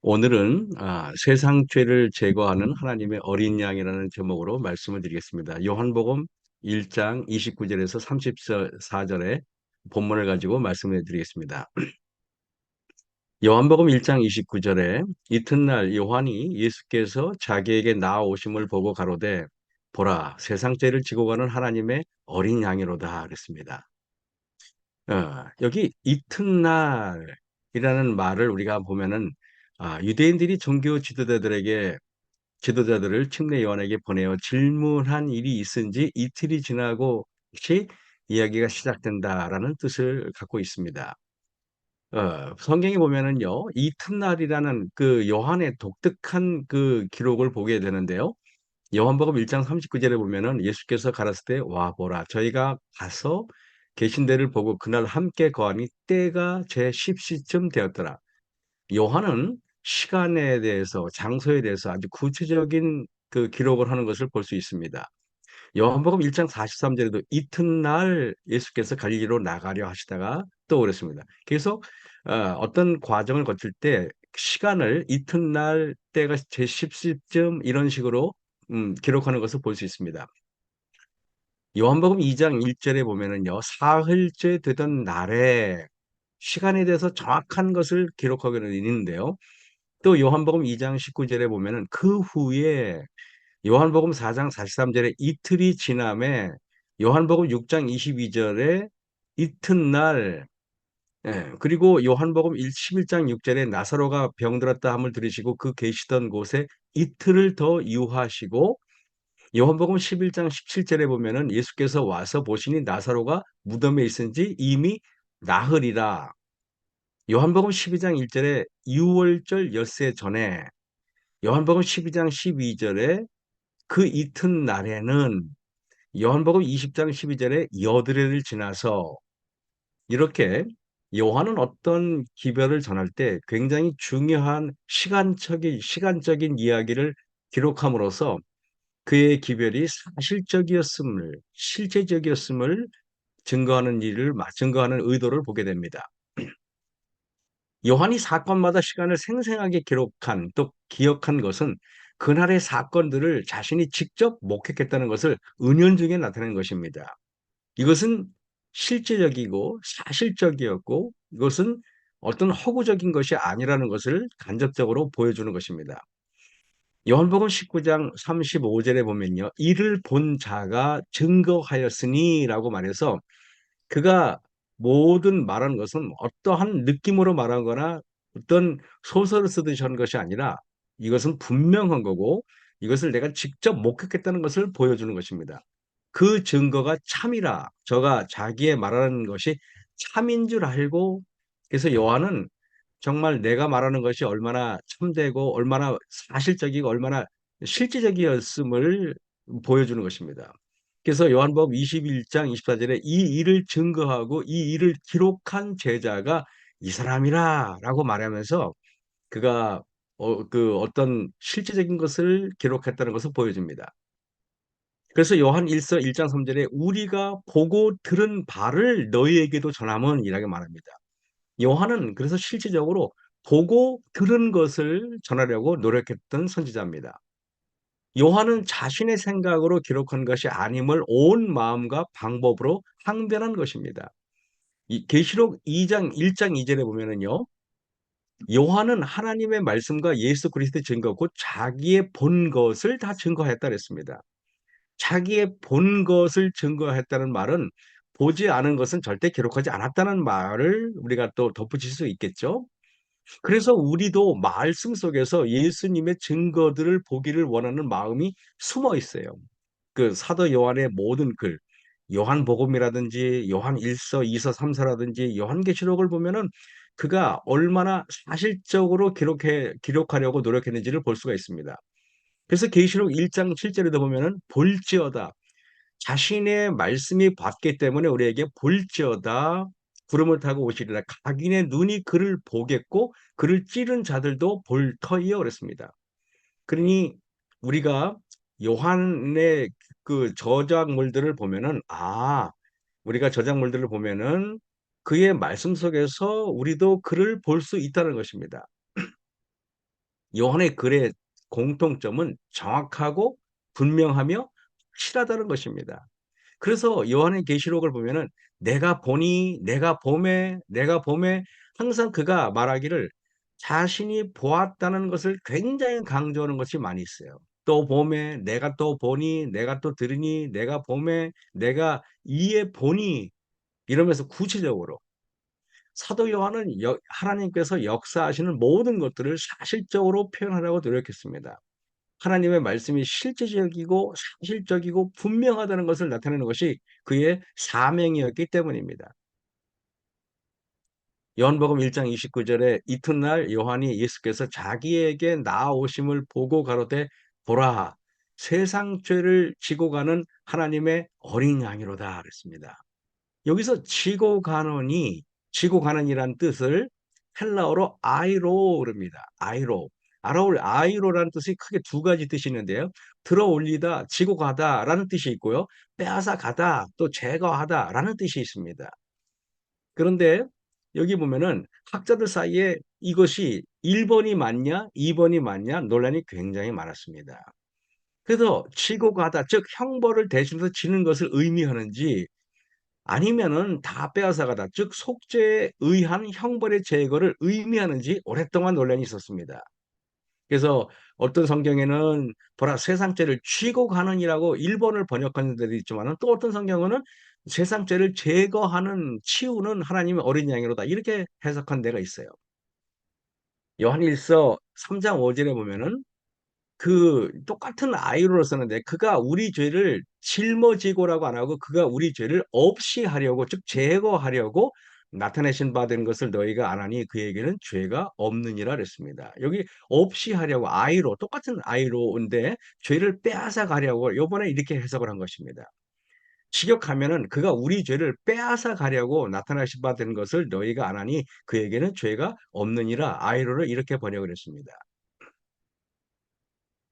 오늘은 세상 죄를 제거하는 하나님의 어린 양이라는 제목으로 말씀을 드리겠습니다. 요한복음 1장 29절에서 34절의 본문을 가지고 말씀을 드리겠습니다. 요한복음 1장 29절에 이튿날 요한이 예수께서 자기에게 나아오심을 보고 가로되 보라 세상 죄를 지고 가는 하나님의 어린 양이로다 그랬습니다. 여기 이튿날이라는 말을 우리가 보면은 유대인들이 종교 지도자들을 침례 요한에게 보내어 질문한 일이 있은 지 이틀이 지나고 시 이야기가 시작된다라는 뜻을 갖고 있습니다. 성경에 보면은요, 이튿날이라는 그 요한의 독특한 그 기록을 보게 되는데요. 요한복음 1장 39절에 보면은 예수께서 가라사대 와 보라 저희가 가서 계신 데를 보고 그날 함께 거하니 때가 제 10시쯤 되었더라. 요한은 시간에 대해서 장소에 대해서 아주 구체적인 그 기록을 하는 것을 볼 수 있습니다. 요한복음 1장 43절에도 이튿날 예수께서 갈릴리로 나가려 하시다가 또 그랬습니다. 계속 어떤 과정을 거칠 때 시간을 이튿날 때가 제 10시쯤 이런 식으로 기록하는 것을 볼 수 있습니다. 요한복음 2장 1절에 보면은요. 사흘째 되던 날에 시간에 대해서 정확한 것을 기록하고는 있는데요. 또 요한복음 2장 19절에 보면은 그 후에 요한복음 4장 43절에 이틀이 지남에 요한복음 6장 22절에 이튿날 그리고 요한복음 11장 6절에 나사로가 병들었다 함을 들으시고 그 계시던 곳에 이틀을 더 유하시고 요한복음 11장 17절에 보면은 예수께서 와서 보시니 나사로가 무덤에 있은지 이미 나흘이라. 요한복음 12장 1절에 유월절 엿새 전에 요한복음 12장 12절에 그 이튿날에는 요한복음 20장 12절에 여드레를 지나서 이렇게 요한은 어떤 기별을 전할 때 굉장히 중요한 시간적인 이야기를 기록함으로써 그의 기별이 실제적이었음을 증거하는 의도를 보게 됩니다. 요한이 사건마다 시간을 생생하게 기록한 또 기억한 것은 그날의 사건들을 자신이 직접 목격했다는 것을 은연중에 나타낸 것입니다. 이것은 실제적이고 사실적이었고 이것은 어떤 허구적인 것이 아니라는 것을 간접적으로 보여주는 것입니다. 요한복음 19장 35절에 보면요. 이를 본 자가 증거하였으니라고 말해서 그가 모든 말한 것은 어떠한 느낌으로 말한 거나 어떤 소설을 쓰듯이 한 것이 아니라 이것은 분명한 거고 이것을 내가 직접 목격했다는 것을 보여주는 것입니다. 그 증거가 참이라 저가 자기의 말하는 것이 참인 줄 알고 그래서 요한은 정말 내가 말하는 것이 얼마나 참되고 얼마나 사실적이고 얼마나 실제적이었음을 보여주는 것입니다. 그래서 요한복음 21장 24절에 이 일을 증거하고 이 일을 기록한 제자가 이 사람이라라고 말하면서 그가 그 어떤 실제적인 것을 기록했다는 것을 보여줍니다. 그래서 요한 1서 1장 3절에 우리가 보고 들은 바를 너희에게도 전함은 이라고 말합니다. 요한은 그래서 실질적으로 보고 들은 것을 전하려고 노력했던 선지자입니다. 요한은 자신의 생각으로 기록한 것이 아님을 온 마음과 방법으로 항변한 것입니다. 이 계시록 2장 1장 2절에 보면은요. 요한은 하나님의 말씀과 예수 그리스도의 증거고 자기의 본 것을 다 증거했다 그랬습니다. 자기의 본 것을 증거했다는 말은 보지 않은 것은 절대 기록하지 않았다는 말을 우리가 또 덧붙일 수 있겠죠. 그래서 우리도 말씀 속에서 예수님의 증거들을 보기를 원하는 마음이 숨어 있어요. 그 사도 요한의 모든 글, 요한복음이라든지 요한 1서, 2서, 3서라든지 요한계시록을 보면은 그가 얼마나 사실적으로 기록하려고 노력했는지를 볼 수가 있습니다. 그래서 계시록 1장 7절에도 보면은 볼지어다 자신의 말씀이 봤기 때문에 우리에게 볼지어다 구름을 타고 오시리라 각인의 눈이 그를 보겠고 그를 찌른 자들도 볼 터이요 그랬습니다. 그러니 우리가 요한의 그 저작물들을 보면은 우리가 저작물들을 보면은 그의 말씀 속에서 우리도 그를 볼 수 있다는 것입니다. 요한의 글의 공통점은 정확하고 분명하며 확실하다는 것입니다. 그래서 요한의 계시록을 보면은 내가 보니, 내가 봄에 항상 그가 말하기를 자신이 보았다는 것을 굉장히 강조하는 것이 많이 있어요. 또 봄에 내가 또 보니, 내가 또 들으니, 내가 봄에 내가 이에 보니, 이러면서 구체적으로 사도 요한은 하나님께서 역사하시는 모든 것들을 사실적으로 표현하려고 노력했습니다. 하나님의 말씀이 실제적이고 사실적이고 분명하다는 것을 나타내는 것이 그의 사명이었기 때문입니다. 요한복음 1장 29절에 이튿날 요한이 예수께서 자기에게 나아오심을 보고 가로되 보라, 세상 죄를 지고 가는 하나님의 어린 양이로다 그랬습니다. 여기서 지고 가는이란 뜻을 헬라어로 아이로 그럽니다. 아이로. 아이로라는 뜻이 크게 두 가지 뜻이 있는데요. 들어 올리다, 지고 가다라는 뜻이 있고요. 빼앗아 가다, 또 제거하다라는 뜻이 있습니다. 그런데 여기 보면은 학자들 사이에 이것이 1번이 맞냐, 2번이 맞냐 논란이 굉장히 많았습니다. 그래서 지고 가다, 즉 형벌을 대신해서 지는 것을 의미하는지 아니면은 다 빼앗아가다, 즉 속죄에 의한 형벌의 제거를 의미하는지 오랫동안 논란이 있었습니다. 그래서 어떤 성경에는 보라 세상 죄를 쥐고 가는이라고 1번을 번역하는 데도 있지만은 또 어떤 성경은 세상 죄를 제거하는 치우는 하나님의 어린 양이로다 이렇게 해석한 데가 있어요. 요한일서 3장 5절에 보면은 그 똑같은 아이로 쓰는데 그가 우리 죄를 짊어지고라고 안 하고 그가 우리 죄를 없이 하려고 즉 제거하려고 나타내신 바 된 것을 너희가 안 하니 그에게는 죄가 없느니라 그랬습니다. 여기 없이 하려고 아이로 똑같은 아이로인데 죄를 빼앗아 가려고 요번에 이렇게 해석을 한 것입니다. 직역하면은 그가 우리 죄를 빼앗아 가려고 나타나신 바 된 것을 너희가 안 하니 그에게는 죄가 없느니라 아이로를 이렇게 번역을 했습니다.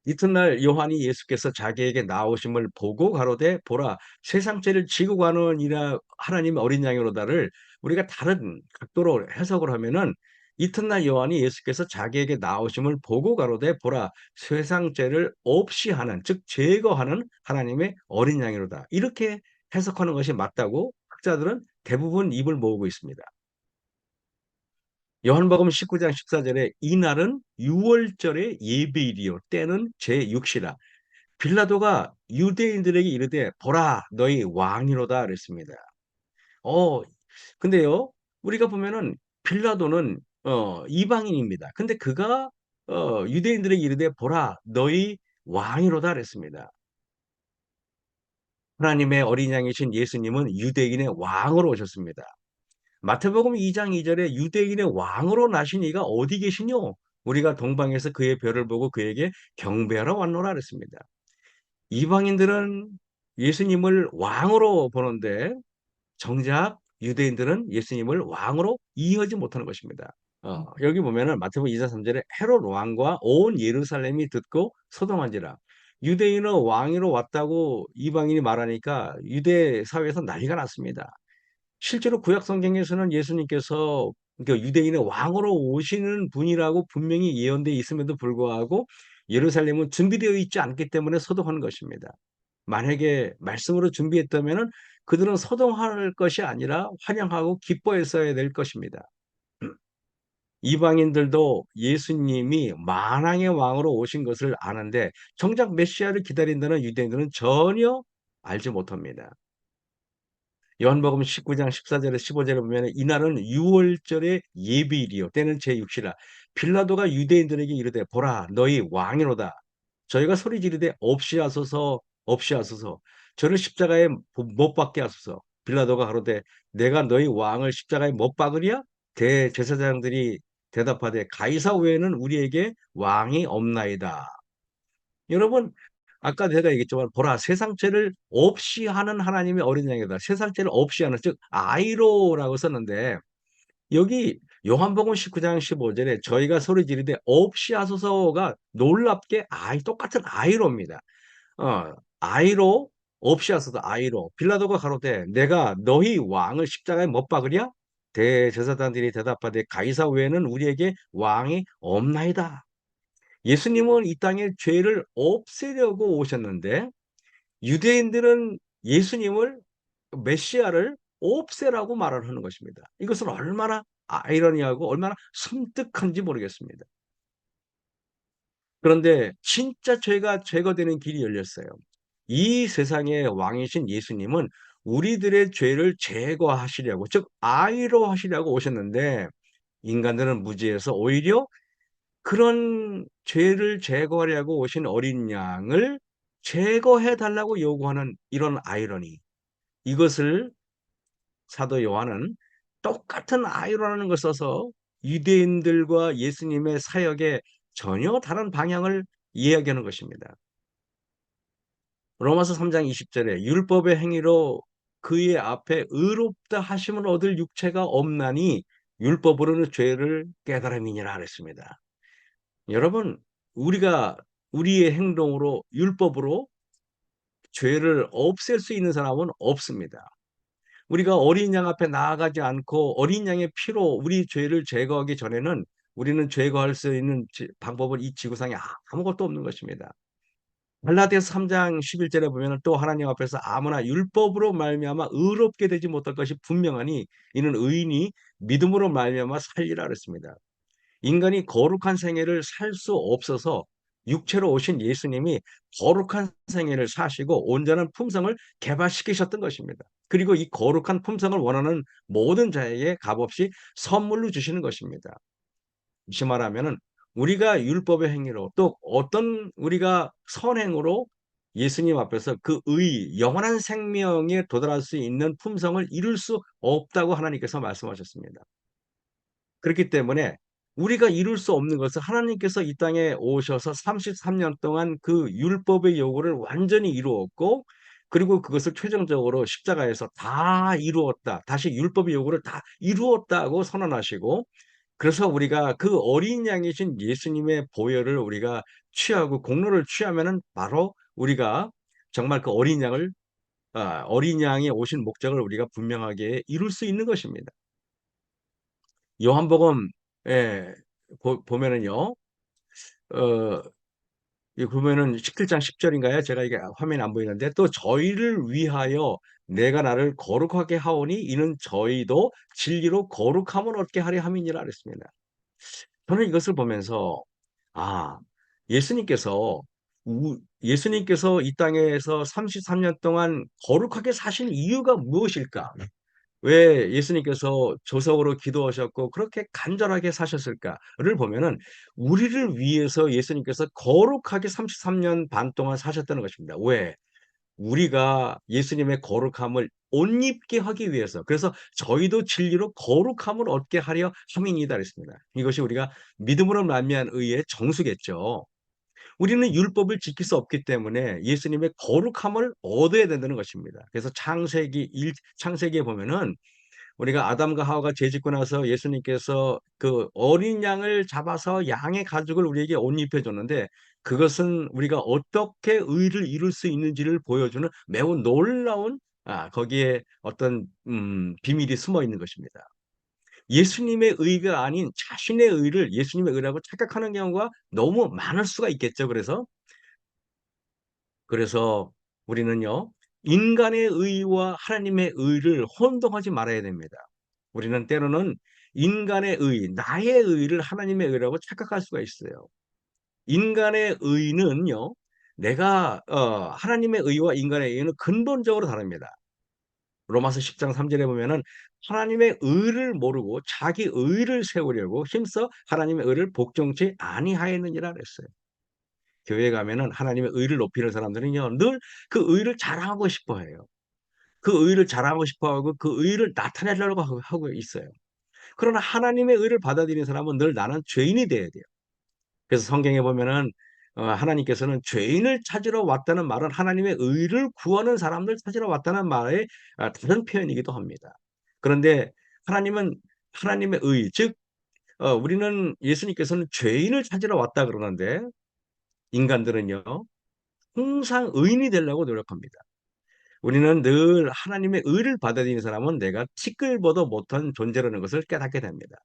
이튿날 요한이 예수께서 자기에게 나오심을 보고 가로되 보라 세상 죄를 지고 가는 이라 하나님의 어린 양이로다를 우리가 다른 각도로 해석을 하면은 이튿날 요한이 예수께서 자기에게 나오심을 보고 가로되 보라 세상 죄를 없이 하는 즉 제거하는 하나님의 어린 양이로다 이렇게 해석하는 것이 맞다고 학자들은 대부분 입을 모으고 있습니다. 요한복음 19장 14절에 이날은 유월절의 예배일이요 때는 제6시라 빌라도가 유대인들에게 이르되 보라 너희 왕이로다 그랬습니다. 어 근데요 우리가 보면은 빌라도는 이방인입니다. 근데 그가 유대인들에게 이르되 보라 너희 왕이로다 그랬습니다. 하나님의 어린 양이신 예수님은 유대인의 왕으로 오셨습니다. 마태복음 2장 2절에 유대인의 왕으로 나신 이가 어디 계시뇨? 우리가 동방에서 그의 별을 보고 그에게 경배하러 왔노라 그랬습니다. 이방인들은 예수님을 왕으로 보는데 정작 유대인들은 예수님을 왕으로 이해하지 못하는 것입니다. 여기 보면은 마태복음 2장 3절에 헤롯 왕과 온 예루살렘이 듣고 소동한지라. 유대인은 왕으로 왔다고 이방인이 말하니까 유대 사회에서 난리가 났습니다. 실제로 구약 성경에서는 예수님께서 그 유대인의 왕으로 오시는 분이라고 분명히 예언되어 있음에도 불구하고 예루살렘은 준비되어 있지 않기 때문에 소동하는 것입니다. 만약에 말씀으로 준비했다면은 그들은 소동할 것이 아니라 환영하고 기뻐했어야 될 것입니다. 이방인들도 예수님이 만왕의 왕으로 오신 것을 아는데 정작 메시아를 기다린다는 유대인들은 전혀 알지 못합니다. 요한복음 19장 14절에 15절에 보면 이날은 유월절의 예비일이요 때는 제6시라 빌라도가 유대인들에게 이르되 보라 너희 왕이로다 저희가 소리 지르되 없이 하소서 없이 하소서 저를 십자가에 못 박게 하소서 빌라도가 가로되 내가 너희 왕을 십자가에 못 박으랴 대제사장들이 대답하되 가이사 외에는 우리에게 왕이 없나이다. 여러분 아까 제가 얘기했지만 보라 세상 죄를 없이 하는 하나님의 어린 양이다. 세상 죄를 없이 하는 즉 아이로라고 썼는데 여기 요한복음 19장 15절에 저희가 소리 지르되 없이 하소서가 놀랍게 똑같은 아이로입니다. 아이로 없이 하소서 아이로 빌라도가 가로되 내가 너희 왕을 십자가에 못 박으랴 대제사장들이 대답하되 가이사 외에는 우리에게 왕이 없나이다. 예수님은 이 땅에 죄를 없애려고 오셨는데 유대인들은 예수님을 메시아를 없애라고 말을 하는 것입니다. 이것은 얼마나 아이러니하고 얼마나 섬뜩한지 모르겠습니다. 그런데 진짜 죄가 제거되는 길이 열렸어요. 이 세상의 왕이신 예수님은 우리들의 죄를 제거하시려고, 즉 아이로 하시려고 오셨는데 인간들은 무지해서 오히려 그런 죄를 제거하려고 오신 어린 양을 제거해 달라고 요구하는 이런 아이러니. 이것을 사도 요한은 똑같은 아이러니라는 걸 써서 유대인들과 예수님의 사역에 전혀 다른 방향을 이야기하는 것입니다. 로마서 3장 20절에 율법의 행위로 그의 앞에 의롭다 하심을 얻을 육체가 없나니 율법으로는 죄를 깨달음이니라 그랬습니다. 여러분, 우리가 우리의 행동으로 율법으로 죄를 없앨 수 있는 사람은 없습니다. 우리가 어린 양 앞에 나아가지 않고 어린 양의 피로 우리 죄를 제거하기 전에는 우리는 제거할 수 있는 방법은 이 지구상에 아무것도 없는 것입니다. 갈라디아서 3장 11절에 보면 또 하나님 앞에서 아무나 율법으로 말미암아 의롭게 되지 못할 것이 분명하니 이는 의인이 믿음으로 말미암아 살리라 그랬습니다. 인간이 거룩한 생애를 살 수 없어서 육체로 오신 예수님이 거룩한 생애를 사시고 온전한 품성을 개발시키셨던 것입니다. 그리고 이 거룩한 품성을 원하는 모든 자에게 값없이 선물로 주시는 것입니다. 다시 말하면은 우리가 율법의 행위로 또 어떤 우리가 선행으로 예수님 앞에서 그 영원한 생명에 도달할 수 있는 품성을 이룰 수 없다고 하나님께서 말씀하셨습니다. 그렇기 때문에 우리가 이룰 수 없는 것을 하나님께서 이 땅에 오셔서 33년 동안 그 율법의 요구를 완전히 이루었고 그리고 그것을 최종적으로 십자가에서 다 이루었다. 다시 율법의 요구를 다 이루었다고 선언하시고 그래서 우리가 그 어린 양이신 예수님의 보혈을 우리가 취하고 공로를 취하면은 바로 우리가 정말 그 어린 양이 오신 목적을 우리가 분명하게 이룰 수 있는 것입니다. 요한복음 에 보면은요. 어 이 보면은 17장 10절인가요? 제가 이게 화면이 안 보이는데 또 저희를 위하여 내가 나를 거룩하게 하오니 이는 저희도 진리로 거룩함을 얻게 하려 함이니라 그랬습니다. 저는 이것을 보면서 아, 예수님께서 예수님께서 이 땅에서 33년 동안 거룩하게 사신 이유가 무엇일까? 왜 예수님께서 조석으로 기도하셨고 그렇게 간절하게 사셨을까를 보면은 우리를 위해서 예수님께서 거룩하게 33년 반 동안 사셨다는 것입니다. 왜? 우리가 예수님의 거룩함을 옷 입게 하기 위해서. 그래서 저희도 진리로 거룩함을 얻게 하려 함이니이다 그랬습니다. 이것이 우리가 믿음으로 말미암은 의의 정수겠죠. 우리는 율법을 지킬 수 없기 때문에 예수님의 거룩함을 얻어야 된다는 것입니다. 그래서 창세기에 보면은 우리가 아담과 하와가 죄짓고 나서 예수님께서 그 어린 양을 잡아서 양의 가죽을 우리에게 옷 입혀줬는데 그것은 우리가 어떻게 의를 이룰 수 있는지를 보여주는 매우 놀라운 거기에 어떤 비밀이 숨어 있는 것입니다. 예수님의 의가 아닌 자신의 의를 예수님의 의라고 착각하는 경우가 너무 많을 수가 있겠죠. 그래서 우리는요, 인간의 의와 하나님의 의를 혼동하지 말아야 됩니다. 우리는 때로는 인간의 의, 나의 의를 하나님의 의라고 착각할 수가 있어요. 인간의 의는요, 하나님의 의와 인간의 의는 근본적으로 다릅니다. 로마서 10장 3절에 보면은 하나님의 의를 모르고 자기 의를 세우려고 힘써 하나님의 의를 복종치 아니하였느니라 그랬어요. 교회 가면은 하나님의 의를 높이는 사람들은요, 늘 그 의를 자랑하고 싶어 해요. 그 의를 자랑하고 싶어 하고 그 의를 나타내려고 하고 있어요. 그러나 하나님의 의를 받아들이는 사람은 늘 나는 죄인이 돼야 돼요. 그래서 성경에 보면은 하나님께서는 죄인을 찾으러 왔다는 말은 하나님의 의를 구하는 사람들 찾으러 왔다는 말의 다른 표현이기도 합니다. 그런데 하나님은 하나님의 의, 즉 우리는 예수님께서는 죄인을 찾으러 왔다 그러는데 인간들은요 항상 의인이 되려고 노력합니다. 우리는 늘 하나님의 의를 받아들이는 사람은 내가 티끌보도 못한 존재라는 것을 깨닫게 됩니다.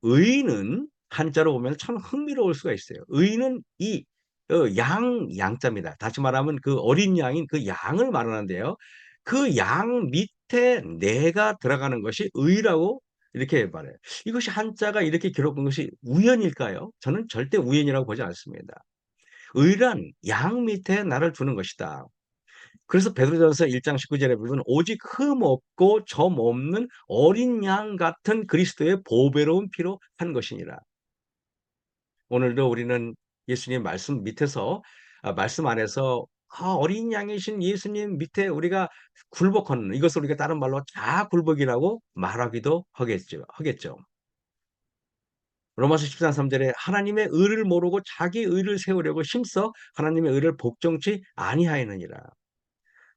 의인은 한자로 보면 참 흥미로울 수가 있어요. 의는 이 양자입니다. 다시 말하면 그 어린 양인 그 양을 말하는데요. 그 양 밑에 내가 들어가는 것이 의라고 이렇게 말해요. 이것이 한자가 이렇게 기록한 것이 우연일까요? 저는 절대 우연이라고 보지 않습니다. 의란 양 밑에 나를 두는 것이다. 그래서 베드로전서 1장 19절에 보면 오직 흠 없고 점 없는 어린 양 같은 그리스도의 보배로운 피로 한 것이니라. 오늘도 우리는 예수님 말씀 밑에서 말씀 안에서 어린 양이신 예수님 밑에 우리가 굴복하는 이것을 우리가 다른 말로 자굴복이라고 말하기도 하겠죠. 로마서 14장 3절에 하나님의 의를 모르고 자기 의를 세우려고 힘써 하나님의 의를 복종치 아니하였느니라.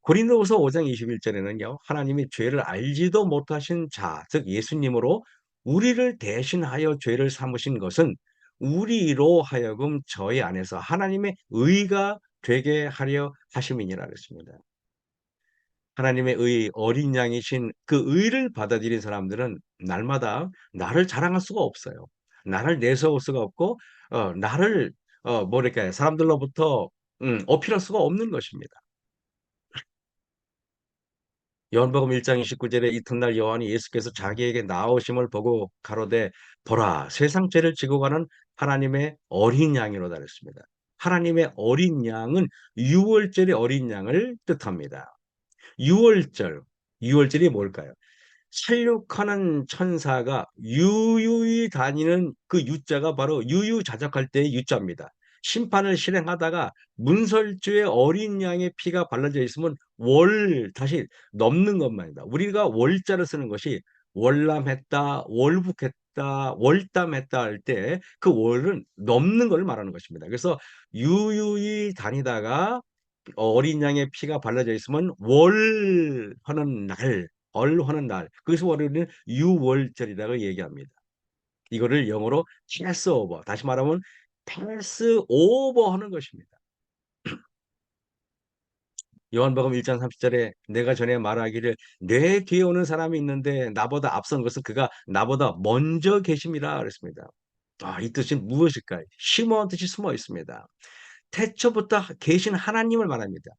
고린도후서 5장 21절에는요. 하나님이 죄를 알지도 못하신 자, 즉 예수님으로 우리를 대신하여 죄를 삼으신 것은 우리로 하여금 저희 안에서 하나님의 의가 되게 하려 하심이니라 그랬습니다. 하나님의 의 어린 양이신 그 의를 받아들인 사람들은 날마다 나를 자랑할 수가 없어요. 나를 내세울 수가 없고 나를 뭐랄까요? 사람들로부터 어필할 수가 없는 것입니다. 요한복음 1장 29절에 이튿날 요한이 예수께서 자기에게 나오심을 보고 가로되 보라 세상 죄를 지고 가는 하나님의 어린 양이로다 그랬습니다. 하나님의 어린 양은 유월절의 어린 양을 뜻합니다. 유월절, 유월절이 뭘까요? 살육하는 천사가 유유히 다니는 그 유자가 바로 유유자적할 때의 유자입니다. 심판을 실행하다가 문설주의 어린 양의 피가 발라져 있으면 다시 넘는 것만이다. 우리가 월자를 쓰는 것이 월남했다, 월북했다, 월담했다 할 때 그 월은 넘는 걸 말하는 것입니다. 그래서 유유히 다니다가 어린 양의 피가 발라져 있으면 월하는 날, 얼하는 날. 그래서 월요일은 유월절이라고 얘기합니다. 이거를 영어로 패스오버. 다시 말하면 패스오버 하는 것입니다. 요한복음 1장 30절에 내가 전에 말하기를 내 뒤에 오는 사람이 있는데 나보다 앞선 것은 그가 나보다 먼저 계심이라 그랬습니다. 이 뜻은 무엇일까요? 심오한 뜻이 숨어 있습니다. 태초부터 계신 하나님을 말합니다.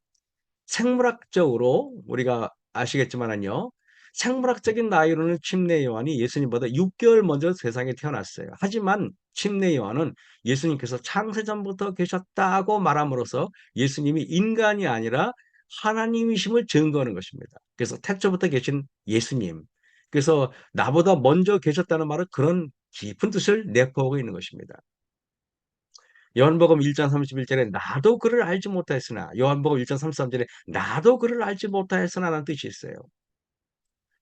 생물학적으로 우리가 아시겠지만은요. 생물학적인 나이로는 침례 요한이 예수님보다 6개월 먼저 세상에 태어났어요. 하지만 침례 요한은 예수님께서 창세전부터 계셨다고 말함으로써 예수님이 인간이 아니라 하나님이심을 증거하는 것입니다. 그래서 태초부터 계신 예수님. 그래서 나보다 먼저 계셨다는 말은 그런 깊은 뜻을 내포하고 있는 것입니다. 요한복음 1장 31절에 나도 그를 알지 못하였으나 요한복음 1장 33절에 나도 그를 알지 못하였으나라는 뜻이 있어요.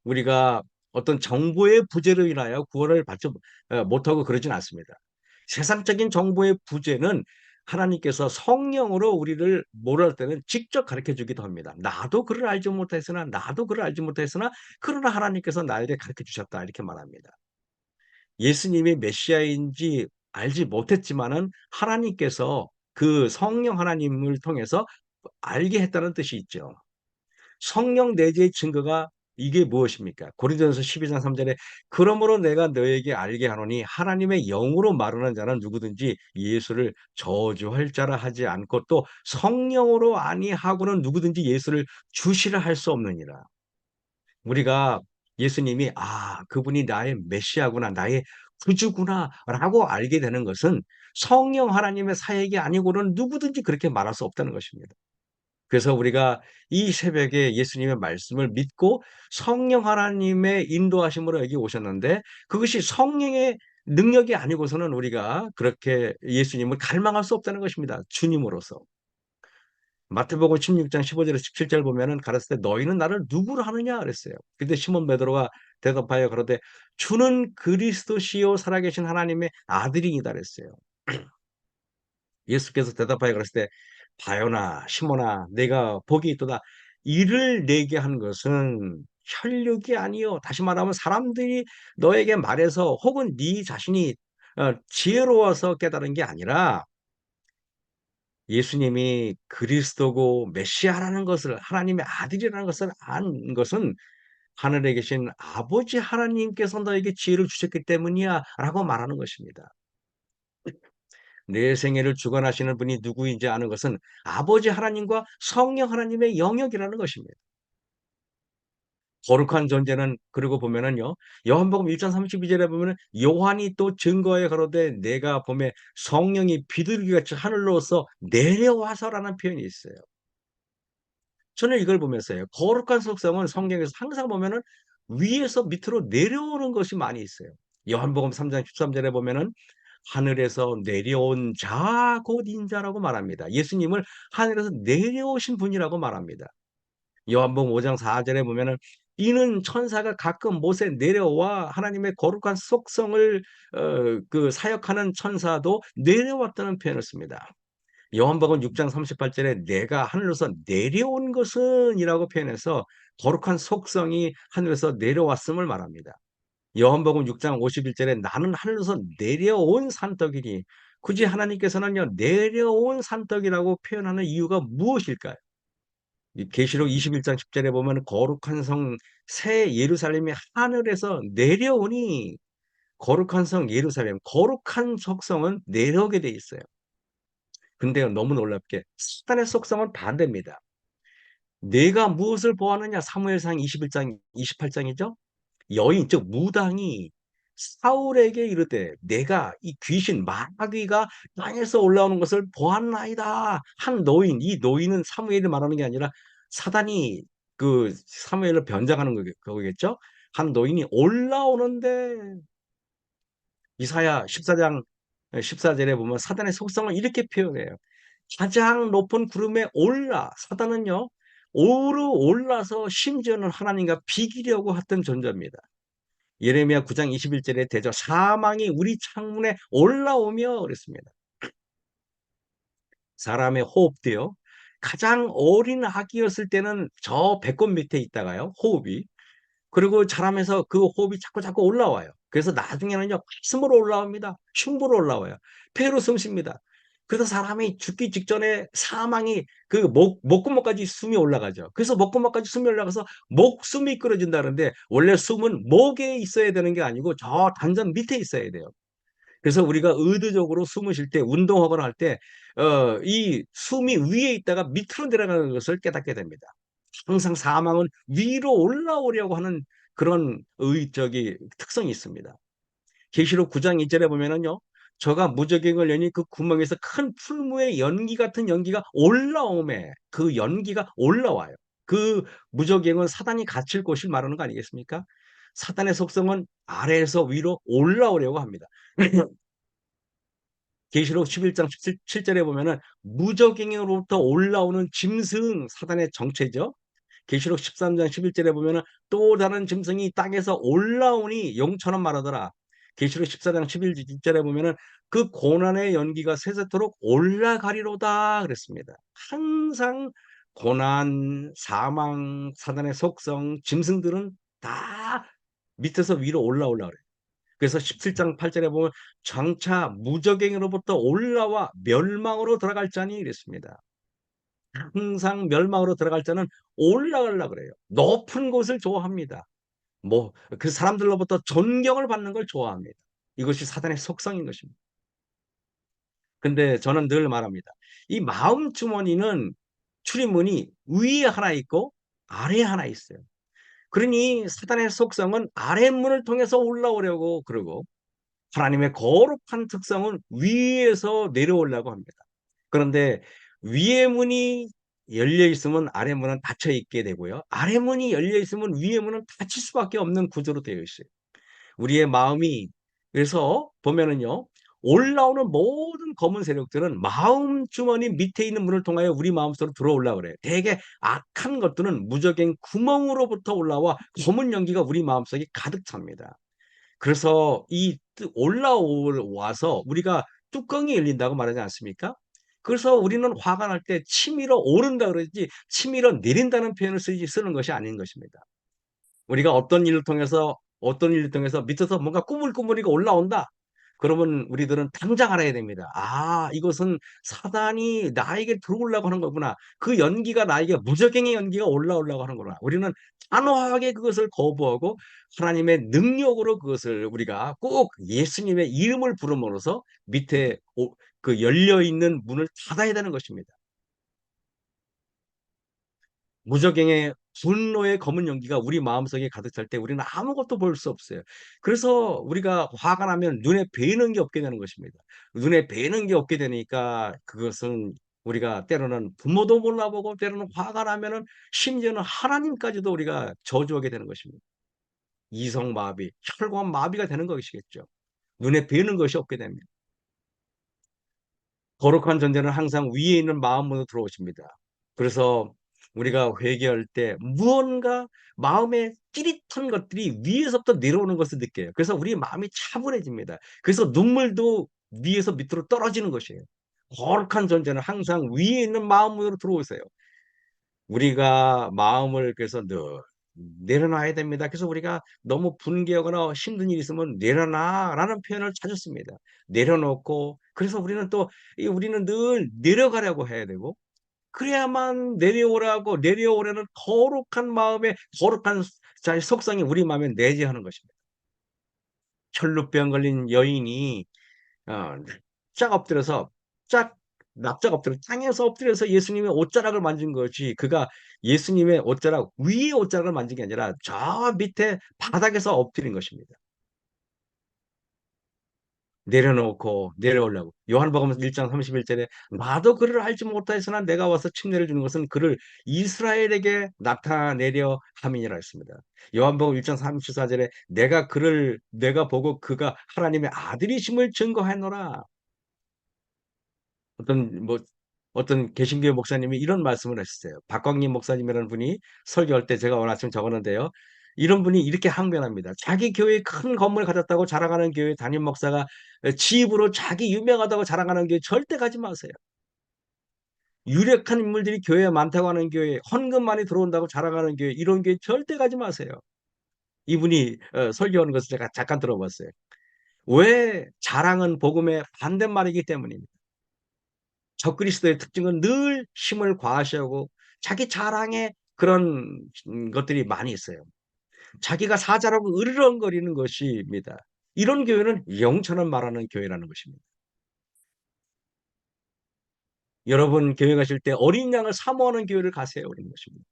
우리가 어떤 정보의 부재로 인하여 구원을 받지 못하고 그러진 않습니다. 세상적인 정보의 부재는 하나님께서 성령으로 우리를 모를 때는 직접 가르쳐 주기도 합니다. 나도 그를 알지 못하였으나 나도 그를 알지 못하였으나 그러나 하나님께서 나에게 가르쳐 주셨다 이렇게 말합니다. 예수님이 메시아인지 알지 못했지만은 하나님께서 그 성령 하나님을 통해서 알게 했다는 뜻이 있죠. 성령 내재의 증거가 이게 무엇입니까? 고린도전서 12장 3절에 그러므로 내가 너에게 알게 하노니 하나님의 영으로 말하는 자는 누구든지 예수를 저주할 자라 하지 않고 또 성령으로 아니하고는 누구든지 예수를 주시라 할 수 없느니라. 우리가 예수님이 그분이 나의 메시아구나, 나의 구주구나라고 알게 되는 것은 성령 하나님의 사역이 아니고는 누구든지 그렇게 말할 수 없다는 것입니다. 그래서 우리가 이 새벽에 예수님의 말씀을 믿고 성령 하나님의 인도하심으로 여기 오셨는데 그것이 성령의 능력이 아니고서는 우리가 그렇게 예수님을 갈망할 수 없다는 것입니다. 주님으로서. 마태복음 16장 15절에서 17절 보면은 가라사대 너희는 나를 누구로 하느냐 그랬어요. 근데 시몬 베드로가 대답하여 가로되 주는 그리스도시요 살아계신 하나님의 아들이니다 그랬어요. 예수께서 대답하여 가라사대 바요나 시몬아 내가 복이 있도다 이를 내게 한 것은 혈육이 아니요 다시 말하면 사람들이 너에게 말해서 혹은 네 자신이 지혜로워서 깨달은 게 아니라 예수님이 그리스도고 메시아라는 것을 하나님의 아들이라는 것을 안 것은 하늘에 계신 아버지 하나님께서 너에게 지혜를 주셨기 때문이야 라고 말하는 것입니다. 내 생애를 주관하시는 분이 누구인지 아는 것은 아버지 하나님과 성령 하나님의 영역이라는 것입니다. 거룩한 존재는 그리고 보면은요. 요한복음 1장 32절에 보면은 요한이 또 증거에 가로되 내가 보매 성령이 비둘기같이 하늘로서 내려와서라는 표현이 있어요. 저는 이걸 보면서요. 거룩한 속성은 성경에서 항상 보면은 위에서 밑으로 내려오는 것이 많이 있어요. 요한복음 3장 13절에 보면은 하늘에서 내려온 자 곧 인자라고 말합니다. 예수님을 하늘에서 내려오신 분이라고 말합니다. 요한복음 5장 4절에 보면은 이는 천사가 가끔 못에 내려와 하나님의 거룩한 속성을 그 사역하는 천사도 내려왔다는 표현을 씁니다. 요한복음 6장 38절에 내가 하늘에서 내려온 것은이라고 표현해서 거룩한 속성이 하늘에서 내려왔음을 말합니다. 요한복음 6장 51절에 나는 하늘에서 내려온 산떡이니 굳이 하나님께서는요 내려온 산떡이라고 표현하는 이유가 무엇일까요? 이 계시록 21장 10절에 보면 거룩한 성 새 예루살렘이 하늘에서 내려오니 거룩한 성 예루살렘 거룩한 속성은 내려오게 돼 있어요. 근데요 너무 놀랍게 사단의 속성은 반대입니다. 내가 무엇을 보았느냐 사무엘상 21장 28장이죠. 여인 즉 무당이 사울에게 이르되 내가 이 귀신 마귀가 땅에서 올라오는 것을 보았나이다. 한 노인 이 노인은 사무엘이 말하는 게 아니라 사단이 그 사무엘을 변장하는 거겠죠. 한 노인이 올라오는데 이사야 14장 14절에 보면 사단의 속성을 이렇게 표현해요. 가장 높은 구름에 올라 사단은요 오르 올라서 심지어는 하나님과 비기려고 했던 존재입니다. 예레미야 9장 21절에 대저 사망이 우리 창문에 올라오며 그랬습니다. 사람의 호흡도요. 가장 어린 아기였을 때는 저 배꼽 밑에 있다가요. 호흡이. 그리고 자라면서 그 호흡이 자꾸 올라와요. 그래서 나중에는요. 가슴으로 올라옵니다. 흉부로 올라와요. 폐로 숨 쉽니다. 그래서 사람이 죽기 직전에 사망이 그 목구멍까지 숨이 올라가죠. 그래서 목구멍까지 숨이 올라가서 목숨이 끌어진다는데 원래 숨은 목에 있어야 되는 게 아니고 저 단전 밑에 있어야 돼요. 그래서 우리가 의도적으로 숨을 쉴 때 운동하거나 할 때 이 숨이 위에 있다가 밑으로 내려가는 것을 깨닫게 됩니다. 항상 사망은 위로 올라오려고 하는 그런 특성이 있습니다. 계시록 9장 2절에 보면은요. 저가 무저갱을 여니 그 구멍에서 큰 풀무의 연기 같은 연기가 올라오매 그 연기가 올라와요. 그 무저갱은 사단이 갇힐 곳을 말하는 거 아니겠습니까? 사단의 속성은 아래에서 위로 올라오려고 합니다. 계시록 11장 17절에 보면은 무저갱으로부터 올라오는 짐승 사단의 정체죠. 계시록 13장 11절에 보면은 또 다른 짐승이 땅에서 올라오니 용처럼 말하더라. 계시록 14장 11절에 보면은 그 고난의 연기가 세세토록 올라가리로다 그랬습니다. 항상 고난, 사망, 사단의 속성, 짐승들은 다 밑에서 위로 올라오려 그래요. 그래서 17장 8절에 보면 장차 무저갱으로부터 올라와 멸망으로 들어갈 자니 이랬습니다. 항상 멸망으로 들어갈 자는 올라가려 그래요. 높은 곳을 좋아합니다. 뭐 그 사람들로부터 존경을 받는 걸 좋아합니다. 이것이 사단의 속성인 것입니다. 근데 저는 늘 말합니다. 이 마음 주머니는 출입문이 위에 하나 있고 아래에 하나 있어요. 그러니 사단의 속성은 아랫문을 통해서 올라오려고 그러고 하나님의 거룩한 특성은 위에서 내려오려고 합니다. 그런데 위의 문이 열려 있으면 아래 문은 닫혀 있게 되고요. 아래 문이 열려 있으면 위의 문은 닫힐 수밖에 없는 구조로 되어 있어요. 우리의 마음이 그래서 보면은요. 올라오는 모든 검은 세력들은 마음 주머니 밑에 있는 문을 통하여 우리 마음속으로 들어오려고 그래요. 되게 악한 것들은 무적인 구멍으로부터 올라와 검은 연기가 우리 마음속에 가득 찹니다. 그래서 이 올라와서 우리가 뚜껑이 열린다고 말하지 않습니까? 그래서 우리는 화가 날 때 치밀어 오른다 그러지 치밀어 내린다는 표현을 쓰는 것이 아닌 것입니다. 우리가 어떤 일을 통해서 밑에서 뭔가 꾸물꾸물이가 올라온다. 그러면 우리들은 당장 알아야 됩니다. 아, 이것은 사단이 나에게 들어오려고 하는 거구나. 그 연기가 나에게 무적행의 연기가 올라오려고 하는구나. 우리는 단호하게 그것을 거부하고 하나님의 능력으로 그것을 우리가 꼭 예수님의 이름을 부름으로써 밑에 그 열려 있는 문을 닫아야 되는 것입니다. 무적행의 분노의 검은 연기가 우리 마음속에 가득 찰 때 우리는 아무것도 볼 수 없어요. 그래서 우리가 화가 나면 눈에 뵈는 게 없게 되는 것입니다. 눈에 뵈는 게 없게 되니까 그것은 우리가 때로는 부모도 몰라보고 때로는 화가 나면은 심지어는 하나님까지도 우리가 저주하게 되는 것입니다. 이성마비, 혈관 마비가 되는 것이겠죠. 눈에 뵈는 것이 없게 됩니다. 거룩한 존재는 항상 위에 있는 마음으로 들어오십니다. 그래서 우리가 회개할 때 무언가 마음에 찌릿한 것들이 위에서부터 내려오는 것을 느껴요. 그래서 우리 마음이 차분해집니다. 그래서 눈물도 위에서 밑으로 떨어지는 것이에요. 거룩한 존재는 항상 위에 있는 마음으로 들어오세요. 우리가 마음을 그래서 늘 내려놔야 됩니다. 그래서 우리가 너무 분개하거나 힘든 일이 있으면 내려놔라는 표현을 찾았습니다. 내려놓고 그래서 우리는 또 우리는 늘 내려가려고 해야 되고 그래야만 내려오라고 내려오려는 거룩한 마음에 거룩한 자의 속성이 우리 마음에 내재하는 것입니다. 혈루병 걸린 여인이 어, 쫙 엎드려서 쫙 납작 엎드려 땅에서 엎드려서 예수님의 옷자락을 만진 것이 그가 예수님의 옷자락 위에 옷자락을 만진 게 아니라 저 밑에 바닥에서 엎드린 것입니다. 내려놓고 내려오려고. 요한복음 1장 31절에 나도 그를 알지 못하였으나 내가 와서 침례를 주는 것은 그를 이스라엘에게 나타내려 함이니라 했습니다. 요한복음 1장 34절에 내가 보고 그가 하나님의 아들이심을 증거하노라. 어떤 뭐 어떤 개신교회 목사님이 이런 말씀을 하셨어요. 박광림 목사님이라는 분이 설교할 때 제가 오늘 아침 적었는데요. 이런 분이 이렇게 항변합니다. 자기 교회 큰 건물 가졌다고 자랑하는 교회 담임 목사가 지입으로 자기 유명하다고 자랑하는 교회 절대 가지 마세요. 유력한 인물들이 교회에 많다고 하는 교회, 헌금 많이 들어온다고 자랑하는 교회, 이런 교회 절대 가지 마세요. 이분이 설교하는 것을 제가 잠깐 들어봤어요. 왜 자랑은 복음의 반대말이기 때문입니다. 적그리스도의 특징은 늘 힘을 과시하고 자기 자랑에 그런 것들이 많이 있어요. 자기가 사자라고 으르렁거리는 것입니다. 이런 교회는 영천을 말하는 교회라는 것입니다. 여러분 교회 가실 때 어린 양을 사모하는 교회를 가세요. 그런 것입니다.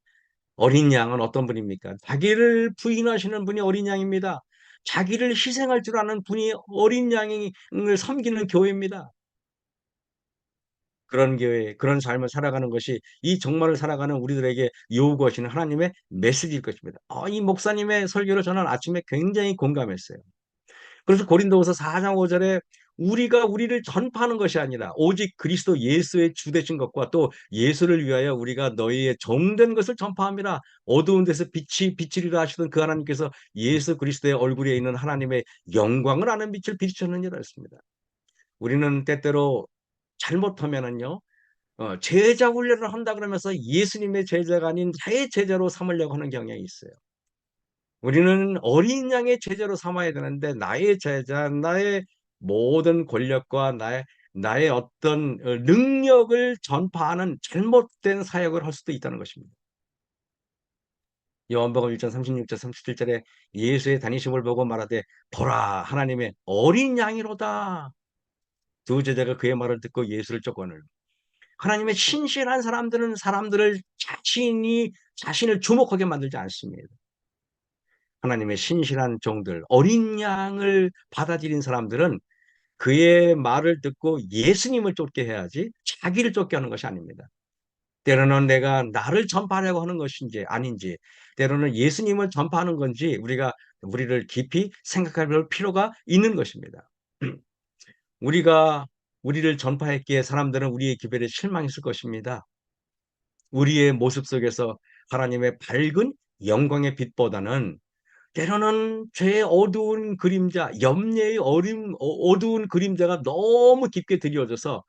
어린 양은 어떤 분입니까? 자기를 부인하시는 분이 어린 양입니다. 자기를 희생할 줄 아는 분이 어린 양을 섬기는 교회입니다. 그런 교회, 그런 삶을 살아가는 것이 이 정말을 살아가는 우리들에게 요구하시는 하나님의 메시지일 것입니다. 이 목사님의 설교를 저는 아침에 굉장히 공감했어요. 그래서 고린도후서 4장 5절에 우리가 우리를 전파하는 것이 아니라 오직 그리스도 예수의 주 되신 것과 또 예수를 위하여 우리가 너희의 종된 것을 전파함이라. 어두운 데서 빛이 비치리라 하시던 그 하나님께서 예수 그리스도의 얼굴에 있는 하나님의 영광을 아는 빛을 비추셨느니라 했습니다. 우리는 때때로 잘못하면은요 제자 훈련을 한다 그러면서 예수님의 제자가 아닌 나의 제자로 삼으려고 하는 경향이 있어요. 우리는 어린 양의 제자로 삼아야 되는데 나의 제자, 나의 모든 권력과 나의 어떤 능력을 전파하는 잘못된 사역을 할 수도 있다는 것입니다. 요한복음 1장 36절 37절에 예수의 다니심을 보고 말하되 보라 하나님의 어린 양이로다. 두 제자가 그의 말을 듣고 예수를 쫓거늘 하나님의 신실한 사람들은 사람들을 자신을 주목하게 만들지 않습니다. 하나님의 신실한 종들, 어린 양을 받아들인 사람들은 그의 말을 듣고 예수님을 쫓게 해야지 자기를 쫓게 하는 것이 아닙니다. 때로는 내가 나를 전파하려고 하는 것인지 아닌지, 때로는 예수님을 전파하는 건지 우리를 깊이 생각할 필요가 있는 것입니다. 우리가 우리를 전파했기에 사람들은 우리의 기별에 실망했을 것입니다. 우리의 모습 속에서 하나님의 밝은 영광의 빛보다는 때로는 죄의 어두운 그림자, 염려의 어두운 그림자가 너무 깊게 드리워져서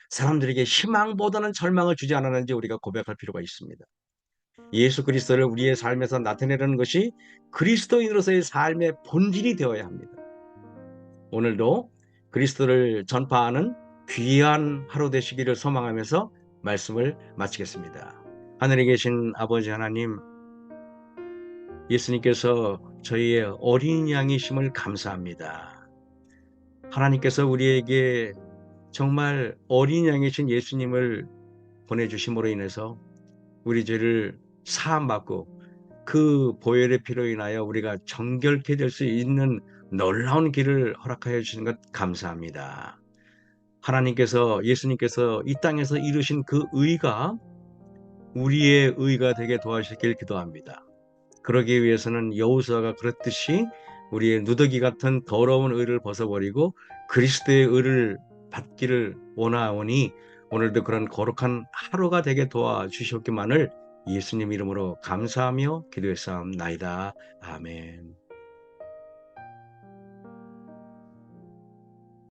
사람들에게 희망보다는 절망을 주지 않았는지 우리가 고백할 필요가 있습니다. 예수 그리스도를 우리의 삶에서 나타내는 것이 그리스도인으로서의 삶의 본질이 되어야 합니다. 오늘도 그리스도를 전파하는 귀한 하루 되시기를 소망하면서 말씀을 마치겠습니다. 하늘에 계신 아버지 하나님, 예수님께서 저희의 어린 양이심을 감사합니다. 하나님께서 우리에게 정말 어린 양이신 예수님을 보내주심으로 인해서 우리 죄를 사함받고 그 보혈의 피로 인하여 우리가 정결케 될 수 있는 놀라운 길을 허락하여 주신 것 감사합니다. 하나님께서, 예수님께서 이 땅에서 이루신 그 의가 우리의 의가 되게 도와주시길 기도합니다. 그러기 위해서는 여호수아가 그렇듯이 우리의 누더기 같은 더러운 의를 벗어버리고 그리스도의 의를 받기를 원하오니 오늘도 그런 거룩한 하루가 되게 도와주셨기만을 예수님 이름으로 감사하며 기도했사옵나이다. 아멘.